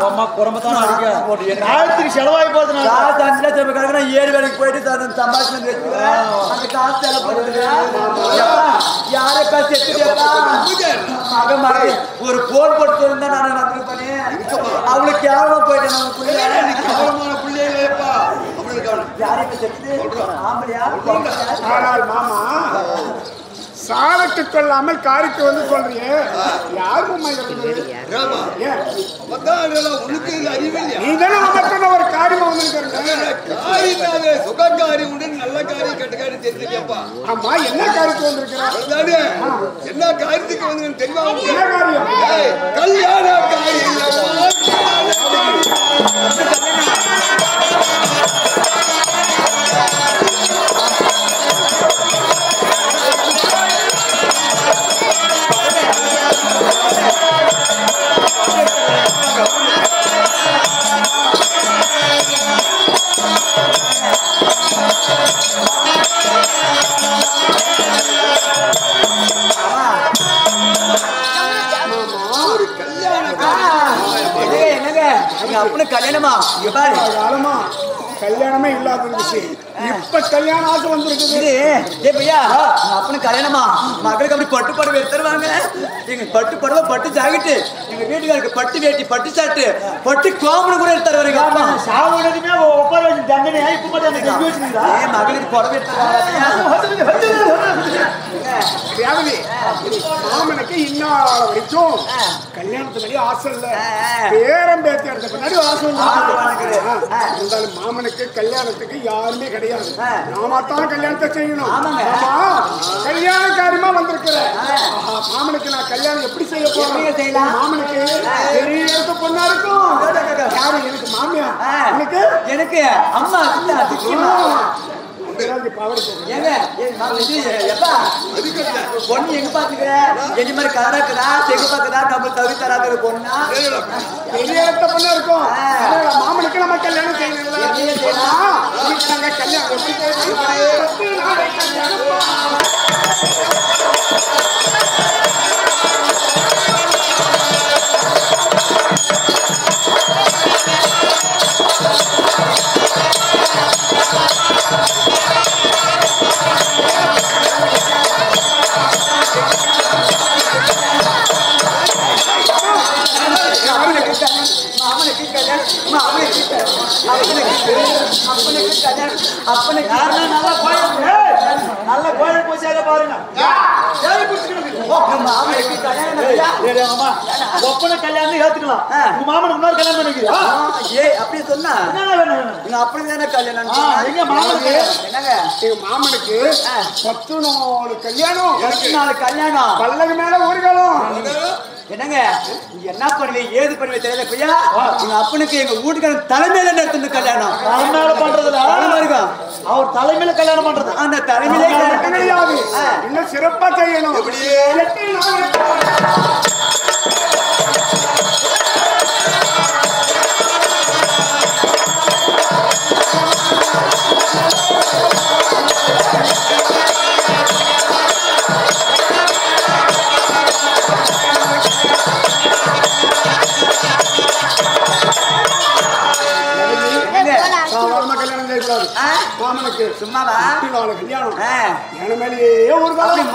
அம்மா குடும்பத்தான காலத்துக்கு செலவாகி போகுது. காசு 5 லட்சம் கிடக்குனா 7 வேலைக்கு போயிட்டு சம்பாதிச்சு வச்சுக்கிறேன். அந்த காசு செலவு பண்ணுறது யாரை காசு எடுத்துட்டேப்பா மகன் மகன் ஒரு போன் போட்டு இருந்தா நான் வந்துருப்பேனே. அவளுக்கு கேவலமா போயிட்டேன். நம்ம பிள்ளைப்பா யாரையும் செத்து ஆம்பளையா மாமா சாலட்டு கொள்ளாமல் காரிக்கு வந்து சொல்றீங்க. யாரும் ஒரு காரியம் வந்து சுகக்காரி உண்டு நல்ல காரியம் கெட்ட காரியம் தெரிஞ்சுக்கப்பா. ஆமா என்ன காரியத்துக்கு வந்திருக்கிறேன்? என்ன காரியத்துக்கு வந்து தெரியுமா? என்ன காரியம்? கல்யாண காரியம். அப்படி கல்யாணமா காலமா கல்யாணமே இல்லாத விஷயம். இப்ப கல்யாணம் ஆசை வந்துருக்குது. அப்படி கல்யாணமா மகளுக்கு அப்படி பட்டு படவை எடுத்துருவாங்க. எங்க பட்டு படவை பட்டு ஜாக்கெட்டு எங்க வீட்டுக்காருக்கு பட்டு வேட்டி பட்டு சாட்டு பட்டு கோமணம் கூட எடுத்து தருவாங்க. சாவுனதுமே ஒப்பார வச்சு தண்டனை இப்ப மட்டும் மகளுக்கு படவை மாமனுக்கு இன்னும் வரைக்கும் கல்யாணத்து படி ஆசை இல்ல. பேரம் பேத்தி எடுத்த பின்னாடி ஆசை இருந்தாலும் மாமனுக்கு கல்யாணத்துக்கு யாருமே கிடையாது. நாம தான் கல்யாணத்தை செய்யணும். கல்யாண காரியமா வந்திருக்கிற மாமனுக்கு நான் கல்யாணம் எப்படி செய்ய போறேன்? மாமனுக்கு பெரிய பொண்ணா இருக்கும். யாரு எனக்கு மாமியா? எனக்கு அம்மா பொண்ணு எங்க பாத்துக்கிற எங்க மாதிரி கலராக்குதா செகு பாக்குதா நம்ம தவி தராத பொண்ணா பெரிய பொண்ணா இருக்கும். மாமனுக்கு நம்ம கல்யாணம் செய்யணும். கல்யாணம் நல்ல கோயில் பூஜை பாருங்க. ஒப்பனை கல்யாணம் ஏத்துக்கலாம். உங்க மாமனுக்கு இன்னொரு கல்யாணம் பண்ணிக்கிறா? அப்படி சொன்னா அப்படி தானே கல்யாணம். எங்க மாமனுக்கு என்னங்க எங்க மாமனுக்கு 14 கல்யாணம். 14 கல்யாணம். பல்லக்கு மேல ஒரு காலம். என்னங்க என்ன பண்ணுவீங்க ஏது பண்ணுவீங்க தெரியல. பையா எங்க அப்பனுக்கு எங்க வீட்டுக்காரன் தலைமையில நடத்துன கல்யாணம். தலைமையில பண்றதுல இருக்கும். அவர் தலைமையில கல்யாணம் பண்றது அந்த தலைமையிலே கிடையாது. இன்னும் சிறப்பா செய்யணும். மாமனுக்கு சும்மாவா கல்யாணம்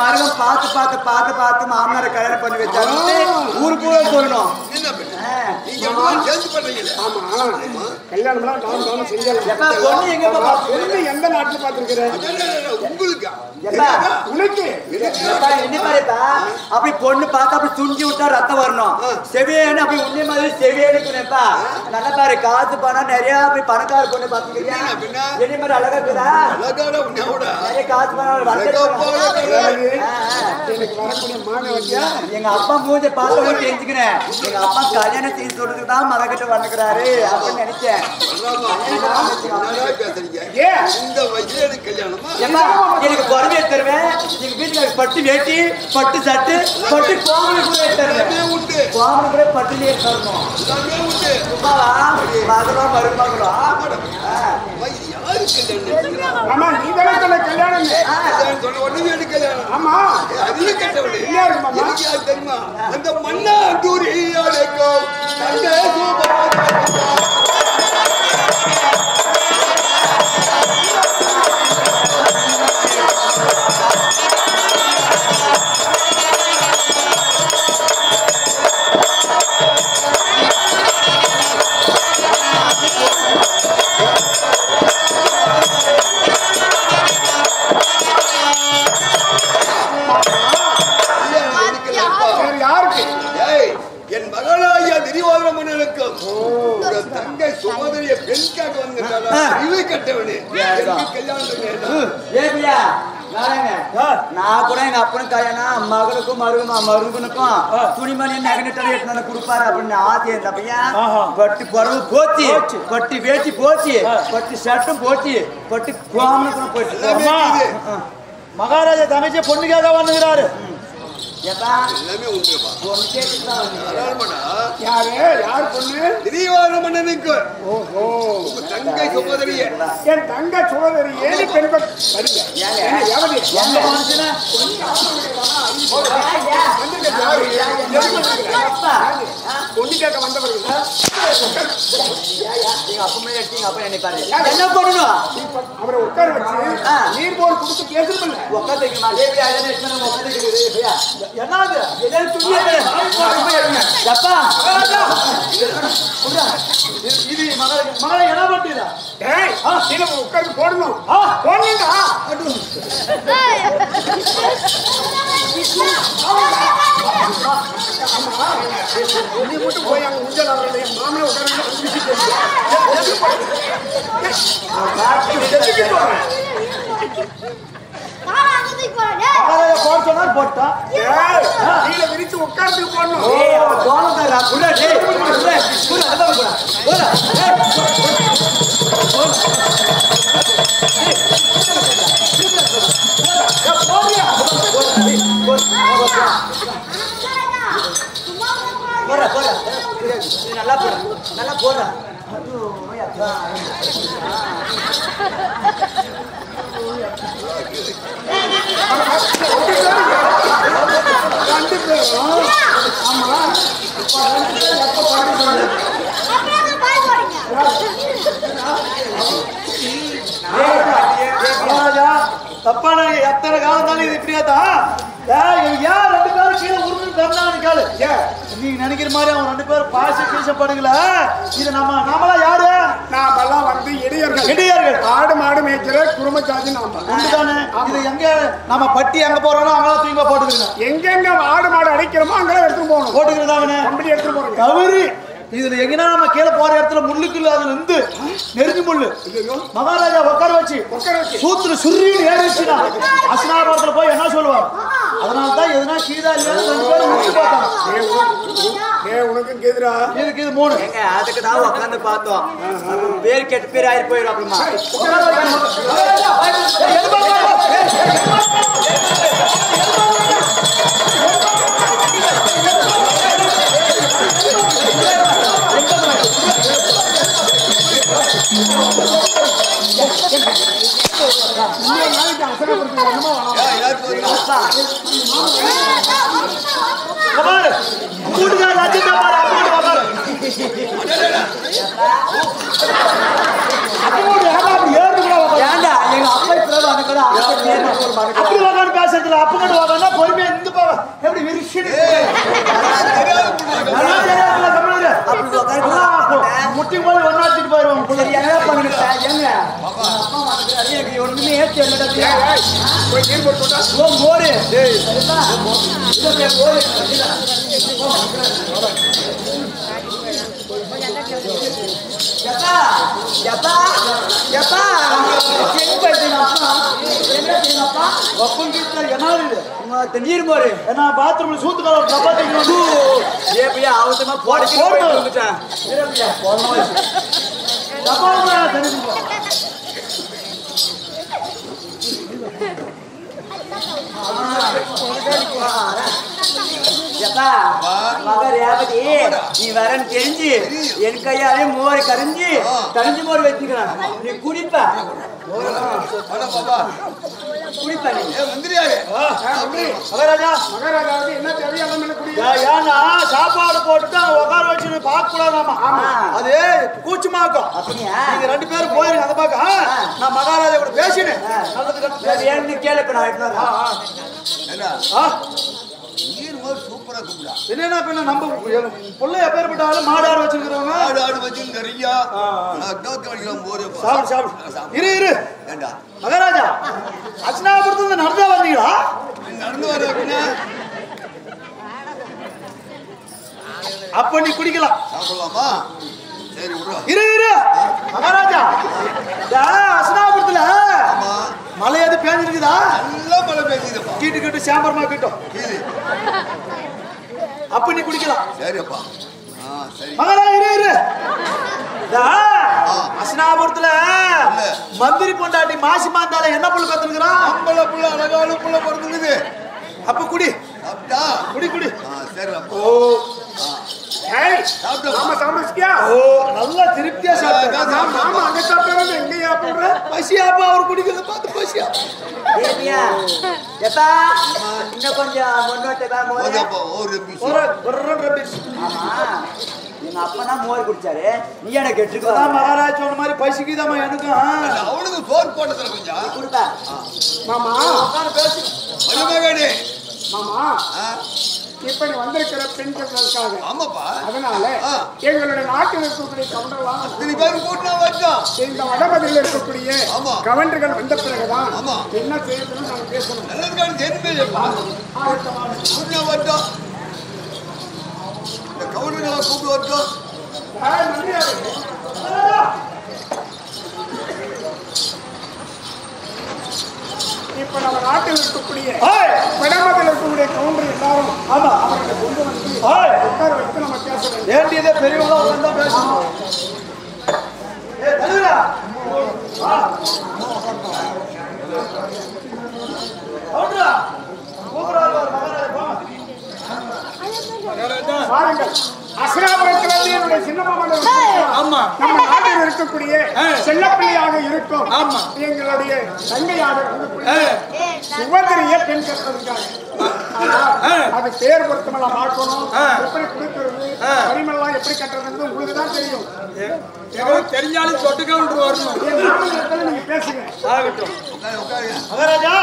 மருகம் பார்த்து பார்த்து பார்த்து பார்த்து மாமனாரை கல்யாணம் பண்ணி வச்சாரு. ஊருக்கு கூட சொல்லணும். கல்யாணம் எந்த நாட்டுல பாத்துருக்கிறேன்? அப்படி பொண்ணு பார்த்தா அப்படி துண்டி விட்டா ரத்தம் வரணும். செவியேன்னு அப்படி உன்னை மாதிரி செவியேனுக்குனேப்பா. நல்லா பாரு காசு பணம் நிறைய அப்படி பணக்கார பொண்ணு பாத்துக்கிறியா? என்ன மாதிரி அழகா இருக்குதா? நிறைய காசு பணம் எங்க அப்பா மூஞ்ச பார்த்து தெரிஞ்சுக்கிறேன். எங்க அப்பா கல்யாணம் செய்து சொல்றதுக்கு தான் மகக்கிட்ட வந்துக்கிறாரு அப்படின்னு நினைச்சேன். எனக்கு குறவே தருவேன். எங்க வீட்டுக்கு பட்டு வேட்டி பட்டு சட்டு பட்டு கோமணி கூட தருவேன். கோமணி கூட பட்டுலயே தரணும். மகளா மருமகளா ஆமா நீ தானே கல்யாணம். ஆமா தெரியுமா அந்த மண்ணா தூரி மன்னனுக்கும் உங்க தங்கை சுமதிய பெண்காக வந்துட்டாரா இவை கட்டவனே ஏபியா நான் கூட எங்க அப்பனும் கல்யாணம் மகளுக்கும் மருகனுக்கும் துணிமணி நகை கொடுப்பாரு அப்படின்னு ஆசை இருந்த பையன் பட்டு பறவு போச்சு பட்டு வேட்டி போச்சு பட்டு ஷர்ட்டும் போச்சு பட்டு கோமனுக்கும் போச்சு மகாராஜா தங்கச்சி பொண்ணுக்காக வந்துக்கிறாரு எல்லாமே உண்மைப்பா பொண்ணு கேட்டுதான் யார் பொண்ணு திரிவார மன்னனுக்கு உங்க தங்கை சுமதிய என் தங்க சோதரி ஏழு பெண்கள் பொண்ணு கேட்க வந்தவர்கள் என்ன பண்ணணும் அவரை உட்கார வச்சு நீர் போல் கொடுத்து பேசணும் என்னது இது மகளை என்ன பண்றீங்க உட்கார்ந்து போடணும் போடணுண்டா நீ மட்டும் போய் அங்க உஞ்சல் அவருடைய மாமனை போட்டான் விரிச்சு உட்கார்ந்து போடணும் நல்லா போற நல்லா போற தப்பான எத்தனை காலம் தானே இது இப்படியாதான் யார் ரெண்டு பேரும் கீழே உருண்டு தந்தான்னு நீங்க நினைக்கிற மாதிரி அவன் ரெண்டு பேரும் பாசப்படுங்கள இது நாமளா யாரு நாமெல்லாம் வந்து இடையர்கள் ஆடு மாடு மேய்க்கிற குடும்பச்சாதி நாம உண்டுதானே இது எங்க நம்ம பட்டி எங்க போறோம்னா அங்கெல்லாம் தூங்க போட்டுக்கிறோம் எங்கெங்க ஆடு மாடு அடைக்கிறோமோ அங்கெல்லாம் எடுத்துட்டு போகணும் போட்டுக்கிறதாவனே கம்பெனி எடுத்துட்டு போறோம் தவறு இதுல எங்கன்னா நம்ம கீழே போற இடத்துல முள்ளுக்குள்ள அதுல இருந்து நெருங்கி முள்ளு மகாராஜா உட்கார வச்சு சூத்துல சுருன்னு ஏறிச்சுனா அஸ்னாபாரத்துல போய் என்ன சொல்லுவாங்க அதனாலதான் எதுனா கீதா இல்லையா உனக்கு கேதுரா இதுக்கு இது 3 அதுக்கு தான் உட்காந்து பார்த்தோம் பேர் கெட்ட பேர் ஆயிரு போயிடும் அப்புறமா பேசுறதுல அப்ப பொறுமையா இருந்து எப்படி முட்டி போய் ஒன்னாச்சுட்டு போயிருவாங்க என்ன பண்ணுங்க ஒண்ணுமே நீர் போரு ஏன்னா பாத்ரூம்ல சூத்துக்கால அவசரமா போட்டு நீ வரன்னு தெரிஞ்சு என் கையாலே மோர் கரைஞ்சு மோர் வச்சுக்கிறான் நீ குடிப்ப சாப்பாடு போட்டு உட்கார வச்சு பார்க்க கூடாதாமா அது கூச்சமாக்கும் நீங்க 2 பேரும் போயிருங்க அந்த பக்கம் நான் மகாராஜா கூட பேசினேன் நல்லது கேளுப்ப சூப்பரா கூப்பிடா என்னன்னா பின்ன நம்ம புள்ள எப்பேற்பட்டாலும் மாடாடு வச்சிருக்கிறவங்க ஆடு வச்சு நிறைய இரு மகாராஜா அஸ்னாபுரத்துல நடந்தா வந்தீங்களா நடந்து வர அப்ப நீ குடிக்கலாம். சாப்பிடலாமா? சரி விடு. இரு மகாராஜா, அசனாபுரத்துல மழை எது பேஞ்சிருக்குதா? நல்லா மழை பெய்யுதுப்பா. கீட்டு சாம்பரமா கிட்டும். அப்ப நீ குடிக்கலாம். சரிப்பா. சரி மகாராஜா இரு. அசனாபுரத்துல மந்திரி பொண்டாட்டி மாசி மாந்தால என்ன புள்ள கத்துக்கிறான்? அம்பளை புள்ள அழகான புள்ள பிறந்துக்குது. அப்ப குடி. சாப்பிட்டா? குடி. சரி. ஓ நல்லா திருப்தியா சாப்பிட்டா. அங்க சாப்பிட்டா எங்கயா போடுற? பசியாப்பா அவர் குடிக்கிறத பார்த்து பசியா. இன்னும் கொஞ்சம் எங்க அப்பனா மோர் குடிச்சாரு. நீ எனக்கு எடுத்துக்கலாம். மகாராஜ் சொன்ன மாதிரி பசிக்குதாமா எனக்கும். அவனுக்கு சோறு போட்டதுல கொஞ்சம் கொடுப்பா. மாமா பேசு. மருமகனே. மாமா இப்ப நீ வந்திருக்கிற பெண்களுக்காக. ஆமாப்பா. அதனால எங்களுடைய நாட்டில் இருக்கக்கூடிய கவுண்டர்களாம் அத்தனை பேரும் கூட்டினா வச்சோம். இந்த வடபதியில் இருக்கக்கூடிய கவுண்டர்கள் வந்த பிறகுதான் என்ன செய்யணும்னு நாங்க பேசணும். நல்லதுக்கான தெரியுமேப்பா. கூட்டினா வச்சோம். இந்த கவுண்டர்களை கூப்பிட்டு வச்சோம். இப்ப நம்ம நாட்டில் இருக்கக்கூடிய வடபதியில் இருக்கக்கூடிய கவுண்டர் எல்லாரும் அவர்களை கொண்டு வந்து உட்கார வைத்து நம்ம பேச வேண்டும். வேண்டியதே பெரியவங்களா வந்தா பேசணும். பாருங்கள், அசனாபுரத்தில் என்னுடைய சின்னம்மா நம்ம நாட்டில் இருக்கக்கூடிய செல்லப்பிள்ளையாக இருக்கும் எங்களுடைய தங்கையாக சுபதிரிய பெண் கட்டுறதுக்காக. அது பேர் பொருத்தமெல்லாம் பார்க்கணும். எப்படி கொடுக்கிறது, பரிமெல்லாம் எப்படி கட்டுறது உங்களுக்கு தான் தெரியும். தெரிஞ்சாலும் சொட்டு கவுண்டர் வரணும். நீங்க பேசுங்க. மகாராஜா,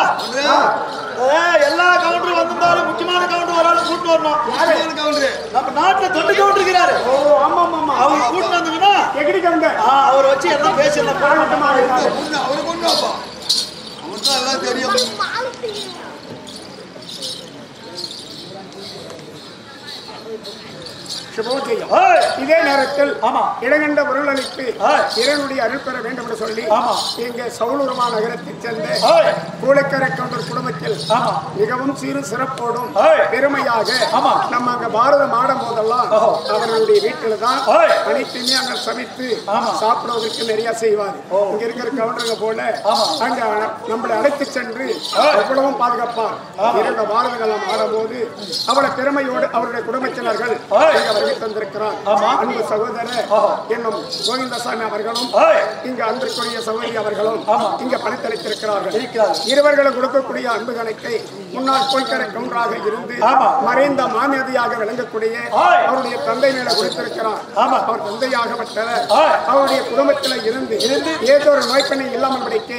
எல்லா கவுண்டரும் வந்திருந்தாலும் முக்கியமான கவுண்டர் ஒரு ஆள் கூட்டு வரணும். கவுண்டர் நம்ம நாட்டுல தொட்டு கவுண்டர் இருக்கிறாரு. அவர் கூட்டு வந்தீங்கன்னா எகிரி கவுண்டர் அவர் வச்சு எல்லாம் பேசலாம். அவரு கொண்டு வாப்பா. அவருக்கு எல்லாம் தெரியும். இதே நேரத்தில் இடங்கண்ட பொருள் அளித்து இறைவனுடைய அருள் பெற வேண்டும் என்று சொல்லி இங்க சவுலூர்மா நகரத்தைச் சேர்ந்த கூலக்கரை கவுண்டர் குடும்பத்தில் மிகவும் சீரும் சிறப்போடும் பெருமையாக நம்ம அங்க பாரதம் ஆடும் போதெல்லாம் அவர்களுடைய வீட்டில் தான் அனைத்துமே அங்க சமைத்து சாப்பிடுவதற்கு நிறைய செய்வார். இங்க இருக்கிற கவுண்டருங்க போல அங்க நம்மளை அழைத்து சென்று எவ்வளவும் பாதுகாப்பார். இரண்டு பாரதங்களும் ஆடும் போது அவளை பெருமையோடு அவருடைய குடும்பத்தினர்கள் தந்திருக்கிறார். அன்பு சகோதரர் என்னும் கோவிந்தசாமி அவர்களும் இங்க அன்பிற்குரிய சகோதரி அவர்களும் இங்க பணித்தளித்திருக்கிறார்கள். இருவர்களும் கொடுக்கக்கூடிய அன்பு கணக்கை முன்னாள் கோல்கரை கவுண்டராக இருந்து மறைந்த மாமேதியாக விளங்கக்கூடிய அவருடைய தந்தை மேல கொடுத்திருக்கிறார். அவர் தந்தையாகப்பட்டவர் அவருடைய குடும்பத்தில் இருந்து ஏதோ ஒரு நோய்ப்பண்ணை இல்லாமல் படிக்க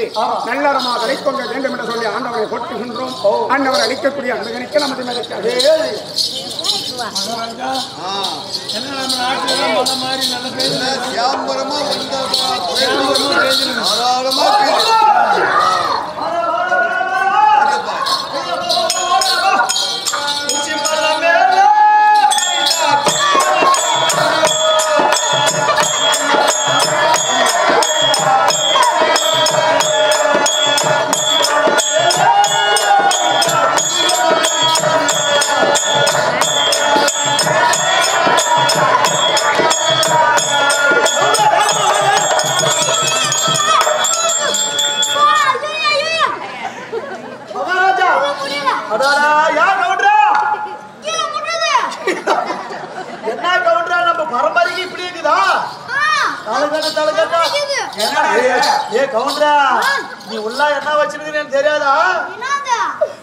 நல்லறமா அழைக்கொங்க வேண்டும் என்று சொல்லி ஆண்டவரை போற்றுகின்றோம். ஆண்டவர் அளிக்கக்கூடிய அன்பு கணக்கை நமது மேலே நீ உள்ள என்ன வச்சிருக்கேன்னு தெரியாதா?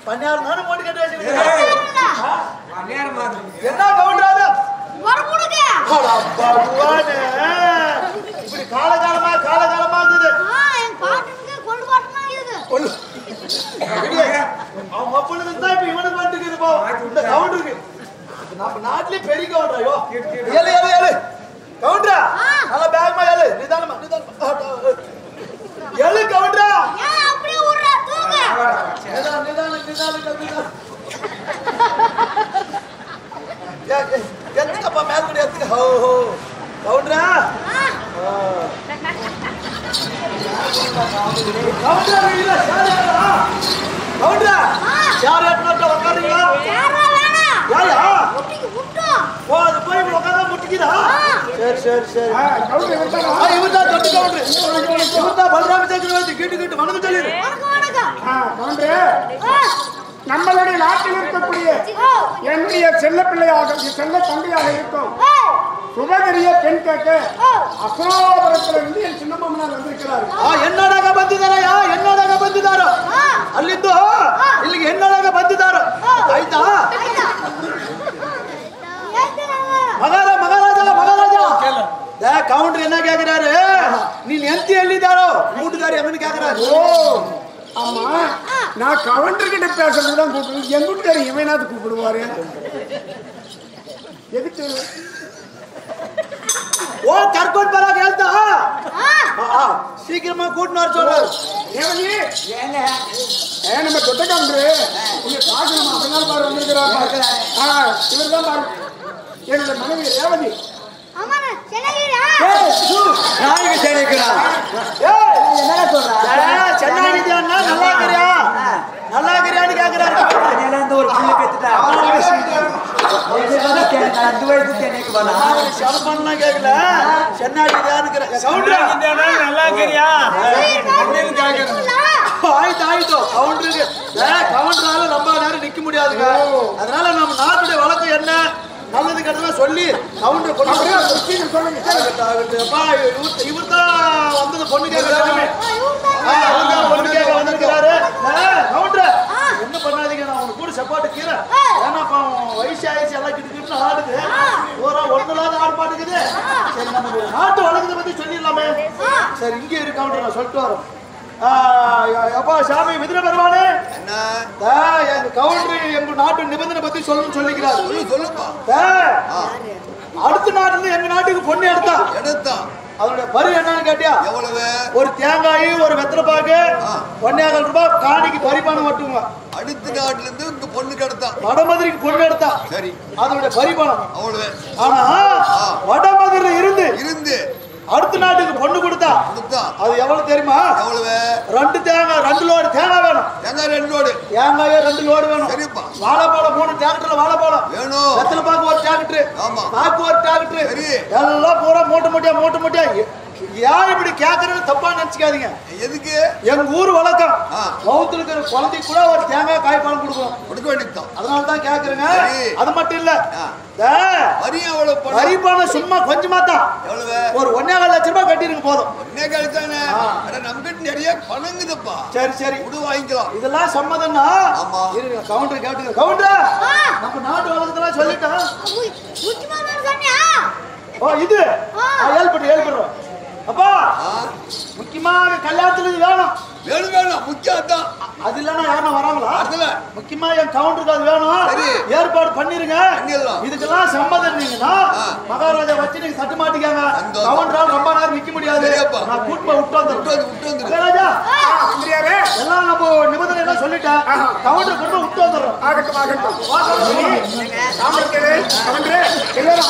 பன்னியாறு நானு போட்டு கட்டி வச்சிருக்கேன். என்ன கவுண்டராது இப்படி காலகாலமா இருந்தது. அவன் மப்பனுக்கு தான் இப்ப இவனுக்கு வந்துருக்குது. போ இந்த கவுண்டருக்கு நம்ம நாட்டிலே பெரிய கவுண்டரா? ஏழு ஏழு ஏழு கவுண்டரா நல்லா பேக்மா ஏழு நிதானமா ஏழு கவுண்டரா எத்தப்பா மேல் நம்மளுடைய நாட்டில் இருக்கக்கூடிய என்னுடைய செல்ல பிள்ளையாக செல்ல தந்தையாக இருக்கும் சுபகரிய பெண் கேட்க அசோபுரத்துல இருந்து என் சின்ன மாமனார் வந்திருக்கிறாரு. என்னடாக ಬಂದಿದಾರಯ್ಯ என்னடாக ಬಂದಿದಾರೋ ಅಲ್ಲಿದ್ದು ಇಲ್ಲಿಗೆ என்னடாக ಬಂದಿದಾರೋ ಆಯ್ತಾ மகாராஜா கவுண்டர் என்ன கேக்குறாரு நீ எந்த எல்லிதாரோ கூட்டுக்காரி எவனு கேக்குறாரு ஆமா நான் கவுண்டர் கிட்ட பேசுறதுதான் கூப்பிடுவேன் என் கூட்டுக்காரி இவனாவது கூப்பிடுவாரு எதுக்கு ஓ கர்கோட் பராக ಹೇಳ್ತಾ சீக்கிரமா கூட்டிட்டு வர சொல்றாரு ஏவலி ஏங்க நம்ம தொட்ட கவுண்டர் உங்க காசு அதனால பாரு வந்திருக்கிறாங்க இவர்தான் பாரு என்னோட மனைவி ரேவதி ஆமாண்ணா சென்னகிரா நாளைக்கு சென்னைக்குறா என்ன சொல்றா சென்னைக்குதான்னா நல்லா இருக்கிறியான்னு கேக்குறாரு இருந்து ஒரு புள்ளி பெத்துட்டா அந்த வயசு சென்னைக்கு போனா சரப்பண்ணா கேக்கல சென்னைக்குதான்னு கவுண்டர் நல்லா இருக்கிறியா ஆயிட்டு கவுண்டருக்கு கவுண்டரால ரொம்ப நேரம் நிக்க முடியாதுங்க அதனால நம்ம நாட்டுடைய வழக்கம் என்ன நல்லது கட்டதா சொல்லி கவுண்டர் இவர்தான் வந்தது பொண்ணு கேட்க வந்திருக்கிறாரு கவுண்டர் என்ன பண்ணாதீங்க நான் உனக்கு கூட சப்போர்ட் கீரை ஏன்னா வயசு ஆயிடுச்சு எல்லாம் கிட்டு ஆடுது ஒரு ஒன்றுலாத ஆடு பாட்டுக்குது சரி நம்ம நாட்டு வழக்கத்தை பத்தி சொல்லிடலாமே சரி இங்கே இரு கவுண்டர் நான் சொல்லிட்டு வரோம் அப்பா சாமி விதிர பெருமானே எங்க கவுண்டர் எங்க நாட்டு நிபந்தனை பத்தி சொல்லணும்னு சொல்லிக்கிறாரு சொல்லுப்பா அடுத்த நாட்டுல எங்க நாட்டுக்கு பொண்ணு எடுத்தா அதோட பரி என்னன்னு கேட்டியா எவ்வளவு ஒரு தேங்காய் ஒரு வெத்தலை பாக்கு 1,000 ரூபாய் காணிக்கு பரிமாணம் மட்டுங்க அடுத்த நாட்டுல இருந்து இங்க பொண்ணு எடுத்தா வடமதுரைக்கு பொண்ணு எடுத்தா சரி அதோட பரிமாணம் அவ்வளவு ஆனா வடமதுரையில இருந்து அடுத்த நாட்டுக்கு பொண்ணு கொடுத்தா அது எவ்வளவு தெரியுமா எவ்வளவு 2 லோடு தேங்காய் வேணும் தேங்காய் 2 லோடு வேணும் வாழைப்பழம் 3 டிராக்டர்ல வாழைப்பழம் வேணும் வெத்தலை பாக்கு ஒரு டிராக்டர் பாக்கு ஒரு டிராக்டர் எல்லாம் பூரா மூட்டை மூட்டையா யார் இப்படி கேக்குறேன்னு தப்பா நினைச்சுக்காதீங்க எதுக்கு எங்க ஊர் வழக்கம் வவுத்துல இருக்கிற குழந்தை கூட ஒரு தேங்காய் காய் பழம் கொடுக்க வேண்டியதுதான் அதனாலதான் கேக்குறேங்க அது மட்டும் இல்ல வரி பணம் சும்மா கொஞ்சமா தான் ஒரு 1.25 லட்சம் ரூபாய் கட்டிருங்க போதும் நிறைய பணங்குதுப்பா சரி விடு வாங்கிக்கலாம் இதெல்லாம் சம்மதம்னா கவுண்டர் கேட்டுங்க கவுண்டர் நம்ம நாட்டு வழக்கத்தெல்லாம் சொல்லிட்டோம் ஓ இது ஏற்படுறோம் அப்பா முக்கியமான கல்யாணத்துல இது வேணும் முக்கியம் அது இல்லன்னா யாரும் வராங்களா முக்கியமா என் கவுண்டருக்கு அது வேணும் ஏற்பாடு பண்ணிருங்க இதுக்கெல்லாம் சம்மதம் இருந்தீங்கன்னா மகாராஜா வச்சு நீங்க தட்டு மாட்டிக்காங்க கவுண்டரால் ரொம்ப நேரம் நிக்க முடியாது நான் கூட்டு விட்டு ராஜா எல்லாம் நம்ம நிபந்தனை எல்லாம் சொல்லிட்டேன் கவுண்டர் கொண்டு விட்டு வந்துடுறோம் எல்லாரும்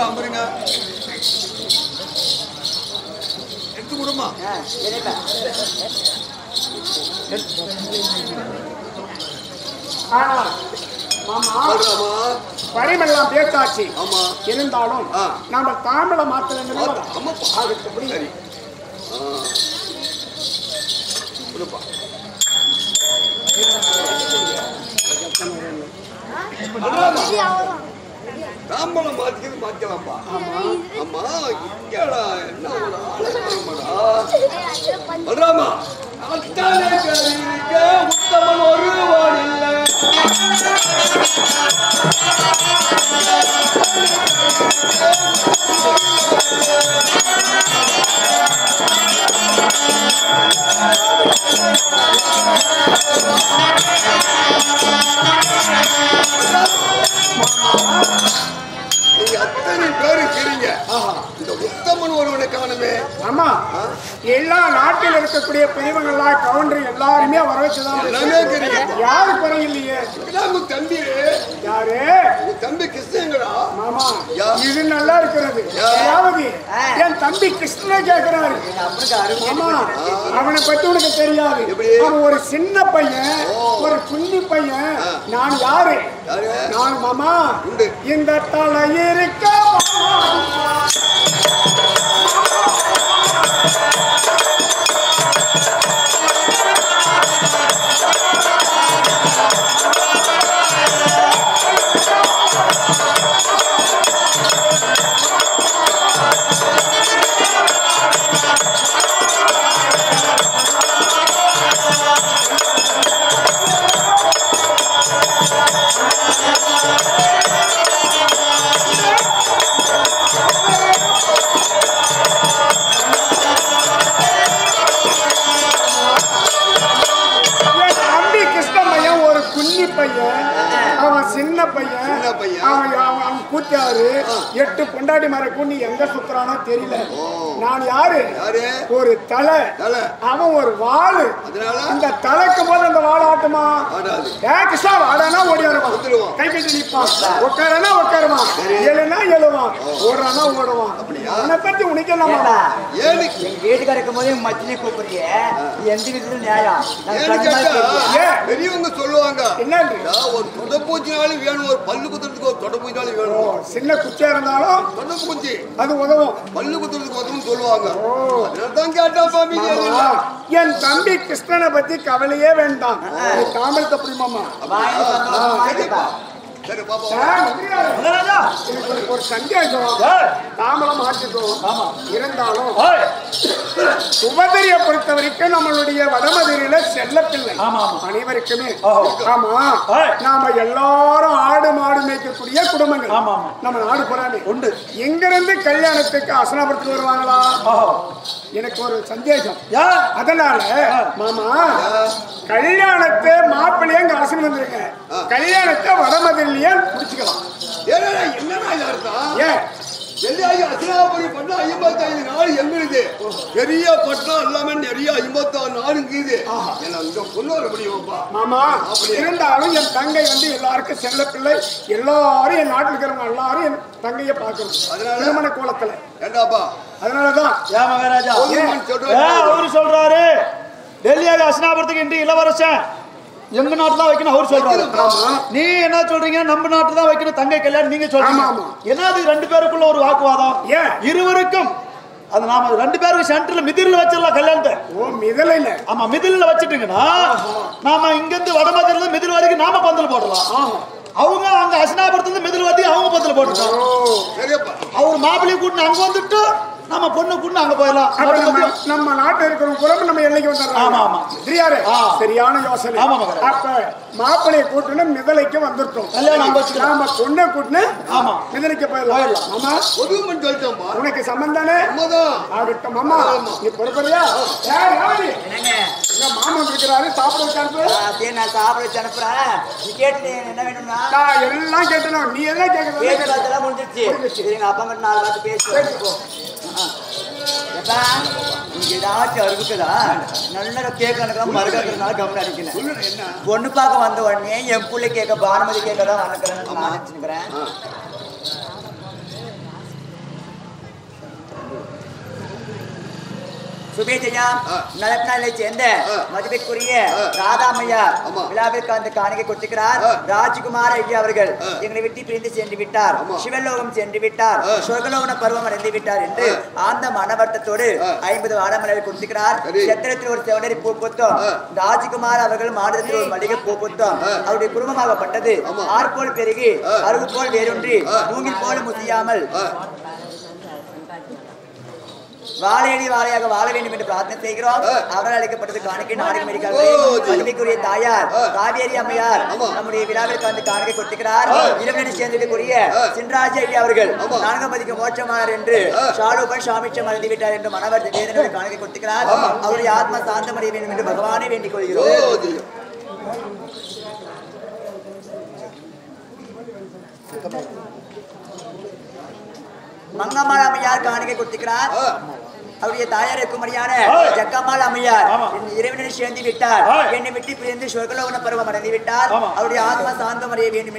அமருங்க குடுமா பரிமெல்லாம் பேசாச்சு இருந்தாலும் நாம தாமிர மாத்திரம் தாம்பலம் மாத்திக்கலாம்ப்பா ஆமா இங்கடா என்ன பண்றாமா அத்தானே கரிக்க உத்தமன் ஒருவன் இல்லை நீங்க அத்தனை பேரு இருக்கிறீங்க. இந்த உத்தமன் ஒருவனை காணுமே. ஆமா, எல்லா நாட்டில் இருக்கக்கூடிய பெரியவங்கள்லாம் கவுண்டர் எல்லாருமே வர வச்சுதான் எல்லாமே இருக்கிறீங்க. யாரு குறையில்லையே. உங்க தம்பி யாரு? உங்க தம்பி கிருஷ்ணங்களா? மாமா, இது நல்லா இருக்கிறது. அதாவது என் தம்பி கிருஷ்ணனை கேட்கிறாரு. ஆமா, அவனை பத்தி உனக்கு தெரியாது. அவன் ஒரு சின்ன பையன், ஒரு குഞ്ഞി பையன். நான் யாரு? நான் மாமா இந்த தலை இருக்க சின்ன பையன். அவன் கூட்டாரு 8 பொண்டாட்டி மர கூண்டி எங்க சுத்துறானோ தெரியல. நான் யாரு? ஒரு தலை. அவன் ஒரு வாளு. இந்த தலைக்கு போது அந்த வாழை ஆட்டுமா? கிருஷ்ணா வாடானா ஓடி வருவான், கை கட்டி நிற்பான், உட்காரனா உட்காருவான், எழுனா எழுவான், ஓடுறானா ஓடுவான். அவனை பத்தி உனக்கு என்ன? எங்க வீட்டுக்கு இருக்கும் போது மச்சினை கூப்பிடுறிய எந்த விதத்துல நியாயம்? பெரியவங்க சொல்லுவாங்க என்ன ஒரு தொடப்பூச்சினாலும் வேணும், ஒரு பல்லு குத்துறதுக்கு ஒரு தொடப்பூச்சினாலும் வேணும். சின்ன குச்சியா இருந்தாலும் தொடப்பூச்சி அது உதவும், பல்லு குத்துறதுக்கு உதவும் சொல்லுவாங்க. அதனால்தான் கேட்டா பாமி. என் தம்பி கிருஷ்ணனை பத்தி கவலையே வேண்டாம். தாமல் தப்பி மாமா. சரி பாப்பா, ஒரு சந்தேகம். தாமலம் மாற்றிட்டோம். இருந்தாலும் சுபதிரியை பொறுத்த வரைக்கும் நம்மளுடைய வடமதுரையில செல்லப்பிள்ளை அனைவருக்குமே. ஆமா, நாம எல்லாரும் ஆடு மாடு மேய்க்கக்கூடிய குடும்பங்கள். நம்ம நாடு போறாமே உண்டு. எங்கிருந்து கல்யாணத்துக்கு அசனாபுரத்துக்கு வருவாங்களா? எனக்கு ஒரு சந்தேகம். அதனால மாமா, கல்யாணத்தை மாப்பிள்ளையே இங்க அரசன் வந்திருக்க, கல்யாணத்தை வடமதுரையிலேயே முடிச்சுக்கலாம். பெரிய பட்டம் எல்லாமே நிறைய 56 நாடுங்குது. மாமா, இருந்தாலும் என் தங்கை வந்து எல்லாருக்கும் செல்ல பிள்ளை. எல்லாரும் என் நாட்டில் இருக்கிறவங்க எல்லாரும் என் தங்கைய பார்க்கணும். திருமண கோலத்துல. அதனாலதான் ஏன் மகாராஜா அவரு சொல்றாரு டெல்லியாக அசனாபுரத்துக்கு இன்று இளவரசன் எங்க நாட்டுல தான் வைக்கணும் அவரு சொல்றாரு. நீ என்ன சொல்றீங்க? நம்ம நாட்டு தான் வைக்கணும் தங்கை கல்யாணம் நீங்க சொல்றீங்க. என்னது 2 பேருக்குள்ள ஒரு வாக்குவாதம்? இருவருக்கும் அது நாம 2 பேருக்கு சென்டர்ல மிதிரில வச்சிடலாம் கல்யாணத்தை. மிதில இல்ல. ஆமா, மிதில வச்சுட்டீங்கன்னா நாம இங்க இருந்து வடமதுரையில மிதில் வரைக்கும் நாம பந்தல் போடலாம். அவங்க அங்க அசனாபுரத்துல மிதில் வாட்டி அவங்க பந்தல் போட்டுருக்காங்க. அவர் மாப்பிள்ளையை கூட்டு அங்க வந்துட்டு நம்ம பொண்ணு கூட்டு அங்க போயிடலாம். நம்ம நாட்டில் இருக்கிற குலம் நம்ம எல்லைக்கு வந்துடுறோம். ஆமா ஆமா, சரியான யோசனை. அப்ப மாப்பிள்ளையை கூட்டுன்னு மிதலைக்கு வந்துட்டோம். நாம பொண்ணை கூட்டுன்னு மிதலைக்கு போயிடலாம். ஆமா, உனக்கு சம்பந்தானே ஆகட்டும். மாமா, நீ பொறுப்பறியா? மாமா இருக்கிறாரு, சாப்பிட வச்சு நான் சாப்பிட வச்சு அனுப்புறேன். நீ கேட்டு என்ன வேணும்னா? நான் எல்லாம் கேட்டேன். நீ எல்லாம் கேட்கலாம் முடிஞ்சிருச்சு. எங்க அப்பா கிட்ட 4 வார்த்தை பேசி ஏதாச்சும் இருக்குதா? நல்ல கேட்க மறுக்கிறதுனால கவனம் அடிக்கல. பொண்ணு பார்க்க வந்த உடனே என் பிள்ளை கேட்க பானுமதி கேட்கதான் வணக்கிறேன்னு நான் நினைச்சுக்கிறேன். சுபேஜயா நலத்தினாலை சேர்ந்த மதிப்பிற்குரிய ராதாமையார் விழாவிற்கு அந்த காணிக்கை கொடுத்துக்கிறார். ராஜ்குமார் ஐயா அவர்கள் எங்களை விட்டு பிரிந்து சென்று விட்டார், சிவலோகம் சென்று விட்டார், சொர்க்கலோகன பருவம் அடைந்து விட்டார் என்று ஆந்த மனவர்த்தத்தோடு 50 வாடமலரை கொடுத்துக்கிறார். சத்திரத்தில் ஒரு செவனரி பூ புத்தம், ராஜ்குமார் அவர்கள் மாநிலத்தில் ஒரு மளிகை பூ புத்தம். அவருடைய குடும்பமாகப்பட்டது ஆர்போல் பெருகி அருகு போல் வேரூன்றி மூங்கில் போல் முசியாமல் வாழையடி வாழையாக வாழ வேண்டும் என்று பிரார்த்தனை செய்கிறோம். அவரால் அளிக்கப்பட்டது காணிக்கை நாடகம் இருக்கிறார்கள். தாயார் காவேரி அம்மையார் நம்முடைய விழாவிற்கு வந்து காணிக்கை கொடுத்துக்கிறார். இரவனடி சேர்ந்திருக்கக்கூடிய சின்ராஜ ஐயா அவர்கள் 4 மதிக்கு மோட்சமானார் என்று ஷாலூபன் சாமிச்சம் அடைந்து விட்டார் என்று மனவர் வேதனை காணிக்கை கொடுத்துக்கிறார். அவருடைய ஆத்மா சாந்தமடைய வேண்டும் என்று பகவானை வேண்டிக் கொள்கிறோம். மங்கம்மாள் அம்மையார் காணிக்கை கொடுத்துக்கிறார். அவருடைய தாயார் இருக்கும்படியான ஜக்கம்மாள் அம்மையார் இறைவனை சேர்ந்து விட்டார். என்னை விட்டு பிரிந்து சொர்க்கலோகன பருவம் அடைந்து விட்டார். அவருடைய ஆத்மா சாந்தம் அடைய வேண்டும்.